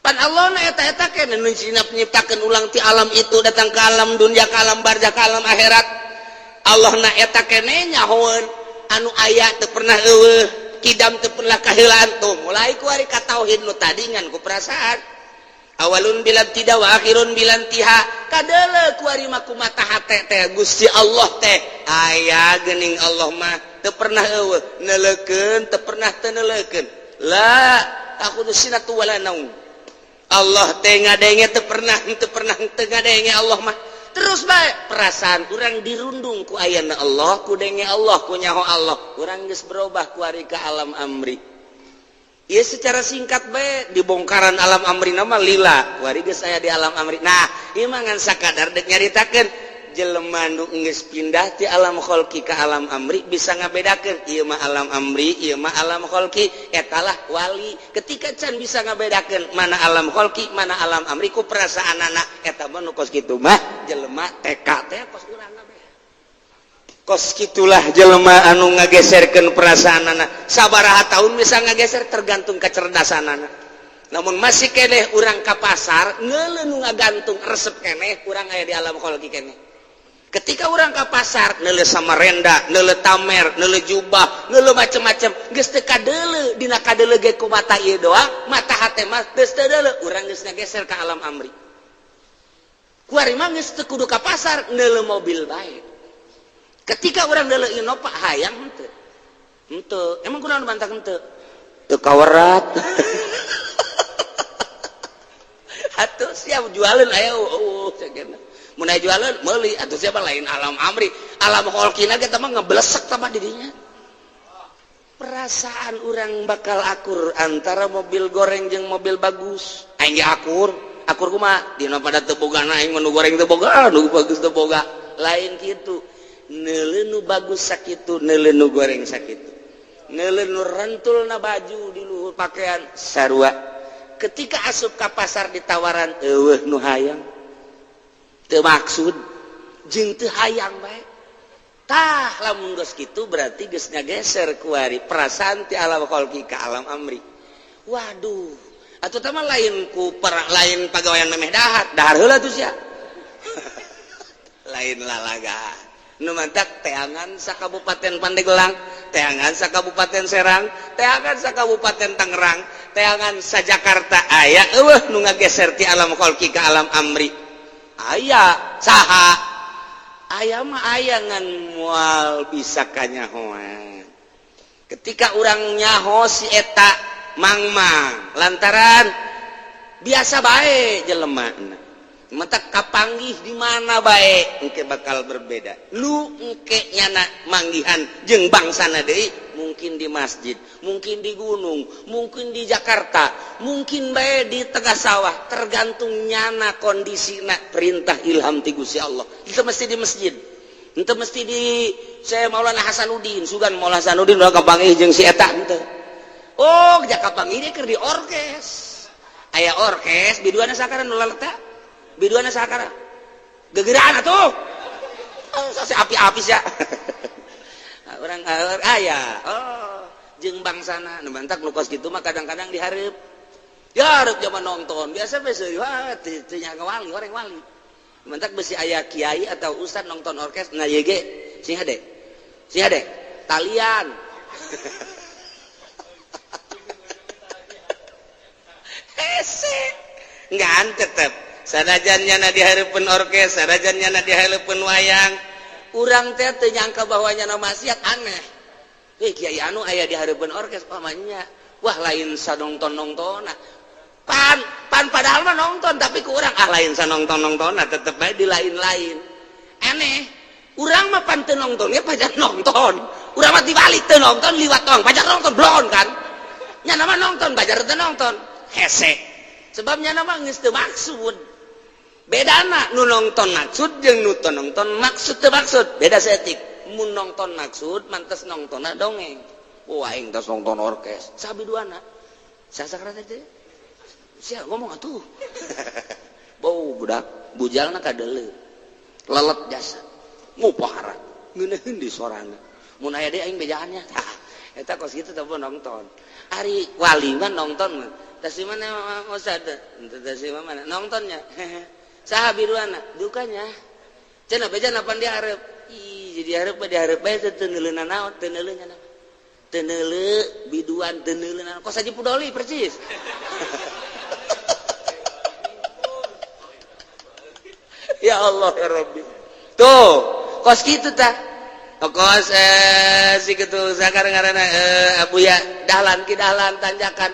pan Allah na eta keneh nu nyiptakeun ulang ti alam itu datang ke alam dunia ka alam barzakh ka alam akhirat Allah na eta keneh nyahoeun anu aya teu pernah eueuh kidam teu pernah kahelaan tuh mulai ku ari ka tauhid nu tadingan ku perasaan awalun bilan tidak wa akhirun bilan tiha kadeule ku ari mah kumaha hate teh Gusti Allah teh aya geuning Allah mah teu pernah eueuh neulekeun teu pernah teu neulekeun la takhudus sinatu wala naum Allah teh ngadenge teu pernah teu ngadenge Allah mah terus bae perasaan urang dirundung ku ayana Allah ku denge Allah ku nyaho Allah urang geus berubah ku ari ka alam amri ieu secara singkat bae dibongkaran alam amri nama lila ku ari geus aya di alam amri nah ieu mah ngan sakadar deuk nyaritakeun jelema nu geus pindah ti alam khalqi ka alam amri bisa ngabedakeun ieu mah alam amri ieu mah alam khalqi etalah wali ketika can bisa ngabedakeun mana alam khalqi mana alam amri ku perasaanana eta mah nu kos kitu mah jelema TK teh kos urang beh kos kitulah jelema anu ngageserkeun perasaanana sabaraha taun bisa ngageser tergantung kecerdasanana namun masih keneh urang ka pasar ngeuleuh nu ngagantung resep keneh urang aya di alam khalqi keneh ketika orang ke pasar neuleuh samarenda neuleuh tamer neuleuh jubah neuleuh macam-macam geus teu kadeuleuh dina kadeuleuh ge ku mata ieu doang mata hate mah geus teu deuleuh urang geus ngageser ka alam amri ku ari mah geus teu kudu ka pasar neuleuh mobil bae ketika urang neuleuh Innova hayang henteu emang kunaon bantah henteu teu kawerat atuh siap jualan aya cenah mun aya jualan meuli atuh siapa lain alam amri alam khalqina ge mah ngeblesek tah didinya perasaan urang bakal akur antara mobil goreng jeung mobil bagus aing ge akur kumaha dina pada teu bogana aing nu goreng teu boga nu bagus teu boga lain kitu neuleuh nu bagus sakitu neuleuh nu goreng sakitu neuleuh nu rentulna baju di luhur pakaian sarua ketika asup ka pasar ditawaran eueuh nu hayang teu maksud jeung teu hayang bae tah lamun geus kitu berarti geus ngageser ku ari perasaan ti alam khalqi ka alam amri waduh atuh teh mah lain ku lain pagawean memeh dahar heula tuh sia lain lalaga nu mantak teangan sakabupaten Pandeglang teangan sakabupaten Serang teangan sakabupaten Tangerang teangan sajakarta aya eueuh nu ngageser ti alam khalqi ka alam amri aya saha aya mah aya ngan moal bisa kanyahoan ketika urang nyaho si eta mangmang lantaran biasa bae jelemana mata kapanggih di mana bae engke bakal berbeda lu engke nyana manggihan jeung bangsana deui mungkin di masjid mungkin di gunung mungkin di Jakarta mungkin bae di tengah sawah tergantung nyana kondisina perintah ilham ti Gusti Allah itu mesti di masjid itu mesti di saya Maulana Hasanuddin sugan Maulana Hasanuddin udah kapanggih jeung si eta henteu oh jak kapanggih dia keur di orkes aya orkes biduana sakara nu laleta biduana sakara gegeraan atuh sase api-api sia urang aya jeung bangsana nu bantak nu kos kitu mah kadang-kadang dihareup ya hareup zaman nonton biasa we seueuh teu nyaga wali horeng wali bantak besi aya kiai atau ustad nonton orkes nah ye ge sing hade talian hese ngan tetep sadajan nyana dihareupeun orkes sadajan nyana dihareupeun wayang urang teh teu nyangka bahwa nyana maksiat aneh kiai anu aya dihareupeun orkes pamanya wah lain sanongton-nongtonna pan padahal mah nonton tapi ku urang lain sanongton-nongtonna tetep bae di lain-lain aneh urang mah pan teu nongton ge pajak nonton urang mah dibalik teu nonton liwat tong pajak nonton blon kan nyana mah nonton bajar teu nonton hese sebabnya nama geus teu maksud bedana nu nonton maksud jeung nu teu nonton maksud teu maksud beda setik mun nonton maksud mantes nongtonna dongeng aing tos nonton orkes sabiduana sasakra teh sia ngomong atuh bau budak bujalna kadeuleu lelet jasa ngupahara ngeuneun di sorana mun aya deui aing bejaannya tah eta kos kitu teh nonton ari wali mah nonton mah tas di mana ustad tas di mana nontonnya saha biduana dukanya cenah beja napan dihareup ih jadi hareup bae teu neuleuh naon teu neuleuh nya tenele biduan tenele kos Haji Pudoli persis. Ya Allah ya Rabbi. Tuh, kos kitu tah. Kos si kitu sakarang-karana Abuya dahlan ki dahlan tanjakan.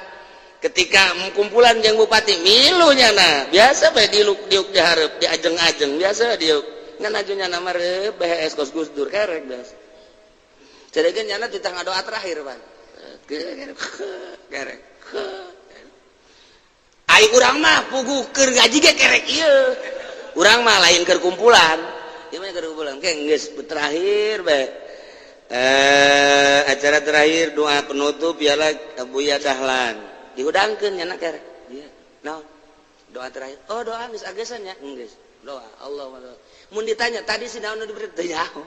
Ketika kumpulan jeung bupati milunya nah, biasa bae diuk dihareup diajeng-ajeng biasa diuk. Ngan ajunya nama reup BHS kos Gus Dur kerek biasa. Cedekeun nyana di tengah doa terakhir, Pan. Kerek. Ai urang mah puguh keur gaji ge kerek ieu. Urang mah lain keur kumpulan. Ieu mah keur kumpulan ke geus terakhir bae. Acara terakhir doa penutup ialah Abuya Dahlan. Diudangkeun nyana kerek. Iya. Naon? Doa terakhir. Oh, doa geus agesan nya. Geus. Doa Allah. Mun ditanya tadi si naon diberi teh nyaho.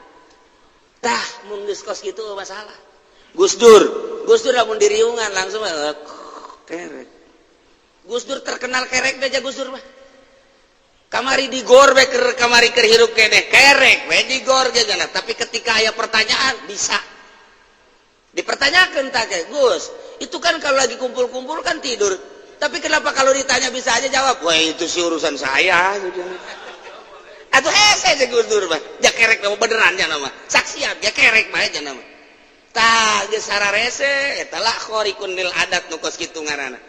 Tah mun geus kos kitu masalah. Gus Dur lamun diriungan langsung kerek. Gus Dur terkenal kerek aja Gus Dur mah. Kamari digor we keur kamari keur hirup keneh kerek we digor ge gana. Tapi ketika aya pertanyaan bisa. Dipertanyakan tak kayak Gus, itu kan kalau lagi kumpul-kumpul kan tidur. Tapi kenapa kalau ditanya bisa aja jawab? Wah itu sih urusan saya. Atau hese aja Gus Dur mah. Ja kerek nama beneran ya nama. Saksian ya kerek mah aja nama. Tah geus sararese eta lah khorikun lil adat nu kos kitu ngaranna.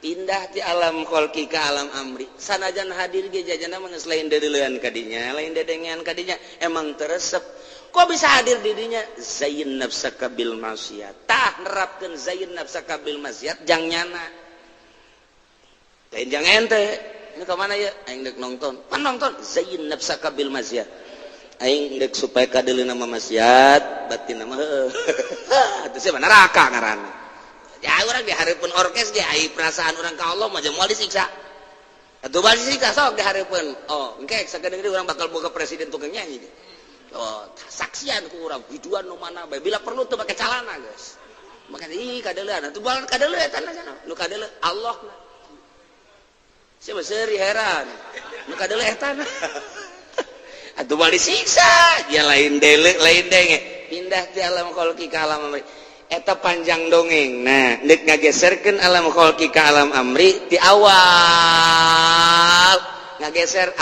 Pindah ti alam kholqi ka alam amri. Sanajan hadir ge jajana mah geus lain deuleuan kadinya, lain dedengean kadinya emang teresep. Kok bisa hadir di dinya? Zayin nafsaka bil maksiat. Tah nerapkeun zayin nafsaka bil maksiat jang nyana. Lain jang ente. Ini ke mana ya? Aing dek nonton. Pan nonton zayin nafsaka bil maksiat. Aing dek supaya kadeulina mah maksiat, batin mah heuh. Atuh sih neraka ngaranna. Ya urang di hareupeun orkes ge ai perasaan urang ka Allah mah moal disiksa. Atuh bal disiksa sok di hareupeun. Oh, engke sakedeung urang bakal boga presiden tukang nyanyi. Oh, saksian ku urang biduan nu mana bae bila perlu teu make calana geus. Maka ih kadeuleuan atuh bal kadeuleuan eta cenah. Nu kadeuleuan Allah na. Siapa seri heran. Nu kadeuleuan eta na. Atuh bal disiksa, dia lain deuleu lain denge. Pindah ti alam kholqi ka alam amri. Eta panjang dongeng. Nah, deuk ngageserkeun alam kholqi ka alam amri ti awal. Ngageser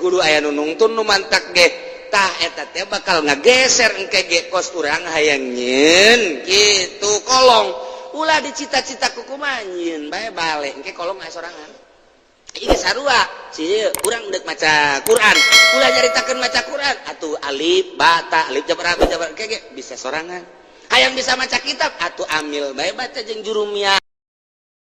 kudu aya nu nungtun nu mantak ge. Tah eta teh bakal ngageser engke ge kos urang hayang nyeun kitu kolong ulah dicita-cita ku kumaha nyeun bae bale engke kolong aya sorangan ieu sarua si urang deuk maca Quran ulah nyaritakeun maca Quran atuh alif ba ta alif jabar engke ge bisa sorangan hayang bisa maca kitab atuh amil bae baca jeung jurumiyah